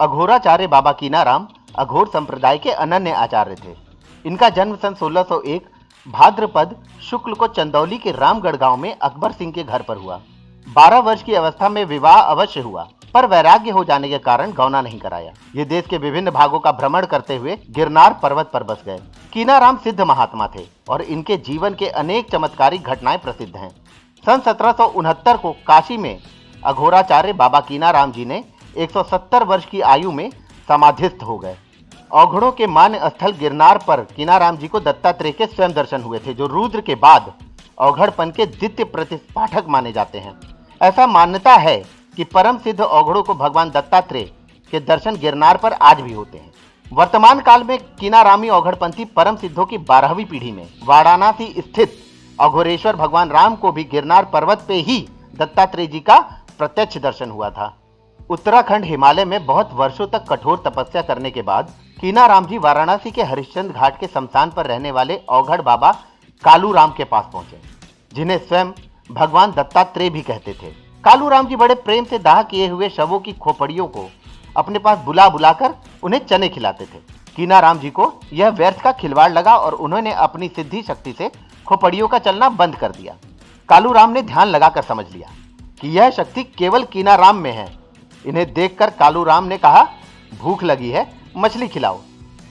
अघोराचार्य बाबा कीनाराम अघोर संप्रदाय के अनन्य आचार्य थे। इनका जन्म सन 1601 भाद्रपद शुक्ल को चंदौली के रामगढ़ गांव में अकबर सिंह के घर पर हुआ। 12 वर्ष की अवस्था में विवाह अवश्य हुआ, पर वैराग्य हो जाने के कारण गौना नहीं कराया। ये देश के विभिन्न भागों का भ्रमण करते हुए गिरनार पर्वत पर बस गए। कीनाराम सिद्ध महात्मा थे और इनके जीवन के अनेक चमत्कारिक घटनाएं प्रसिद्ध हैं। सन 1769 को काशी में अघोराचार्य बाबा कीनाराम जी ने 170 वर्ष की आयु में समाधिस्थ हो गए। औघड़ों के मान्य स्थल गिरनार पर कीनाराम जी को दत्तात्रेय के स्वयं दर्शन हुए थे, जो रुद्र के बाद औघड़पन के द्वितीय प्रतिष्ठापक माने जाते हैं। ऐसा मान्यता है कि परम सिद्ध औघड़ों को भगवान दत्तात्रेय के दर्शन गिरनार पर आज भी होते हैं। वर्तमान काल में कीनारामी औघड़पंथी परम सिद्धों की 12वीं पीढ़ी में वाराणसी स्थित अघोरेश्वर भगवान राम को भी गिरनार पर्वत पे ही दत्तात्रेय जी का प्रत्यक्ष दर्शन हुआ था। उत्तराखंड हिमालय में बहुत वर्षों तक कठोर तपस्या करने के बाद कीनाराम जी वाराणसी के हरिश्चंद्र घाट के शमशान पर रहने वाले औघड़ बाबा कालूराम के पास पहुंचे, जिन्हें स्वयं भगवान दत्तात्रेय भी कहते थे। कालूराम जी बड़े प्रेम से दाह किए हुए शवों की खोपड़ियों को अपने पास बुला बुलाकर उन्हें चने खिलाते थे। कीनाराम जी को यह व्यर्थ का खिलवाड़ लगा और उन्होंने अपनी सिद्धि शक्ति से खोपड़ियों का चलना बंद कर दिया। कालूराम ने ध्यान लगाकर समझ लिया कि यह शक्ति केवल कीनाराम में है। इन्हें देखकर कालूराम ने कहा, भूख लगी है, मछली खिलाओ।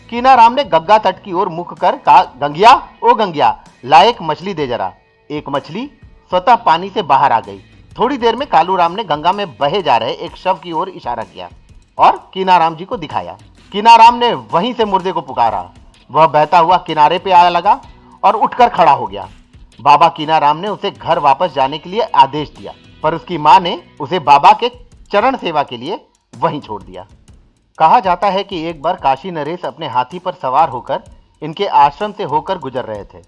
कीनाराम ने गंगा तट की ओर मुख कर कहा, गंगिया ओ गंगिया, ला एक मछली दे जरा। एक मछली स्वतः पानी से बाहर आ गई। थोड़ी देर में कालूराम ने गंगा में बहे जा रहे एक शव की ओर इशारा किया और कीनाराम जी को दिखाया। कीनाराम ने वहीं से मुर्दे को पुकारा। वह बहता हुआ किनारे पे आया लगा और उठकर खड़ा हो गया। बाबा कीनाराम ने उसे घर वापस जाने के लिए आदेश दिया, पर उसकी मां ने उसे बाबा के चरण सेवा के लिए वहीं छोड़ दिया। कहा जाता है कि एक बार काशी नरेश अपने हाथी पर सवार होकर इनके आश्रम से होकर गुजर रहे थे।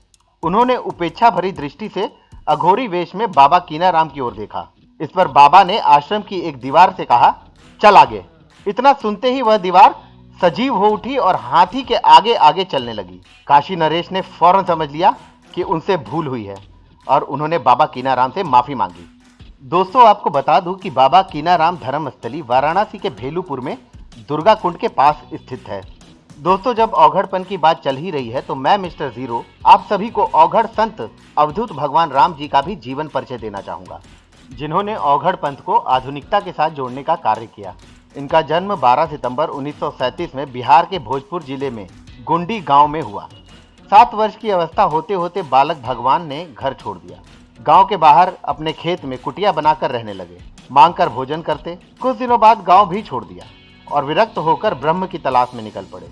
उन्होंने उपेक्षा भरी दृष्टि से अघोरी वेश में बाबा कीनाराम की ओर देखा। इस पर बाबा ने आश्रम की एक दीवार से कहा, चल आगे। इतना सुनते ही वह दीवार सजीव हो उठी और हाथी के आगे आगे चलने लगी। काशी नरेश ने फौरन समझ लिया कि उनसे भूल हुई है और उन्होंने बाबा कीनाराम से माफी मांगी। दोस्तों, आपको बता दूं कि बाबा कीनाराम धर्मस्थली वाराणसी के भेलूपुर में दुर्गा कुंड के पास स्थित है। दोस्तों, जब औघड़पन की बात चल ही रही है तो मैं मिस्टर जीरो आप सभी को औघड़ संत अवधूत भगवान राम जी का भी जीवन परिचय देना चाहूंगा, जिन्होंने औघड़ पंथ को आधुनिकता के साथ जोड़ने का कार्य किया। इनका जन्म 12 सितंबर 1937 में बिहार के भोजपुर जिले में गुंडी गांव में हुआ। 7 वर्ष की अवस्था होते होते बालक भगवान ने घर छोड़ दिया। गांव के बाहर अपने खेत में कुटिया बनाकर रहने लगे, मांगकर भोजन करते। कुछ दिनों बाद गांव भी छोड़ दिया और विरक्त होकर ब्रह्म की तलाश में निकल पड़े।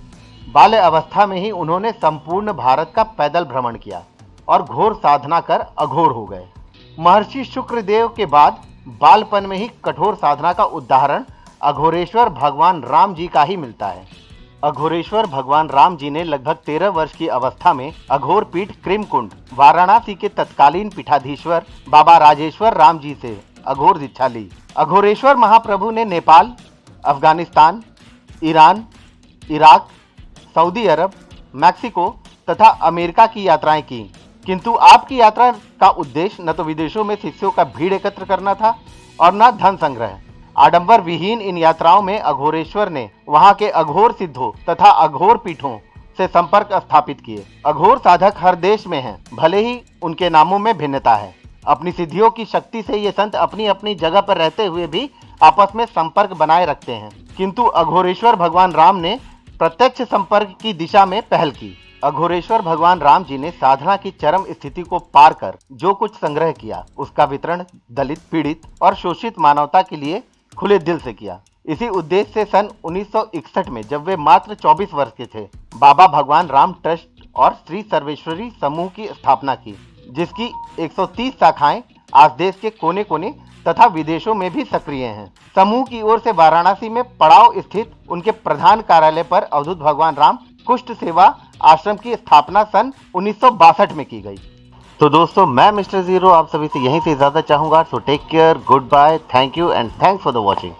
बाल्य अवस्था में ही उन्होंने संपूर्ण भारत का पैदल भ्रमण किया और घोर साधना कर अघोर हो गए। महर्षि शुक्रदेव के बाद बालपन में ही कठोर साधना का उदाहरण अघोरेश्वर भगवान राम जी का ही मिलता है। अघोरेश्वर भगवान राम जी ने लगभग 13 वर्ष की अवस्था में अघोर पीठ क्रिमकुंड वाराणसी के तत्कालीन पीठाधीश्वर बाबा राजेश्वर राम जी से अघोर दीक्षा ली। अघोरेश्वर महाप्रभु ने Nepal, Afghanistan, Iran, Iraq, Saudi Arab, Mexico तथा अमेरिका की यात्राएं की, किंतु आपकी यात्रा का उद्देश्य न तो विदेशों में शिष्यों का भीड़ एकत्र करना था और न धन संग्रह। आडंबर विहीन इन यात्राओं में अघोरेश्वर ने वहां के अघोर सिद्धों तथा अघोर पीठों से संपर्क स्थापित किए। अघोर साधक हर देश में हैं, भले ही उनके नामों में भिन्नता है। अपनी सिद्धियों की शक्ति से ये संत अपनी अपनी जगह पर रहते हुए भी आपस में संपर्क बनाए रखते हैं, किंतु अघोरेश्वर भगवान राम ने प्रत्यक्ष संपर्क की दिशा में पहल की। अघोरेश्वर भगवान राम जी ने साधना की चरम स्थिति को पार कर जो कुछ संग्रह किया, उसका वितरण दलित, पीड़ित और शोषित मानवता के लिए खुले दिल से किया। इसी उद्देश्य से सन 1961 में जब वे मात्र 24 वर्ष के थे, बाबा भगवान राम ट्रस्ट और श्री सर्वेश्वरी समूह की स्थापना की, जिसकी 130 शाखाएं आज देश के कोने कोने तथा विदेशों में भी सक्रिय हैं। समूह की ओर से वाराणसी में पड़ाव स्थित उनके प्रधान कार्यालय पर अवधूत भगवान राम कुष्ठ सेवा आश्रम की स्थापना सन 1962 में की गई। तो दोस्तों, मैं मिस्टर जीरो आप सभी से यहीं से इजाजत चाहूंगा। So take care, good bye, thank you and thanks for the watching.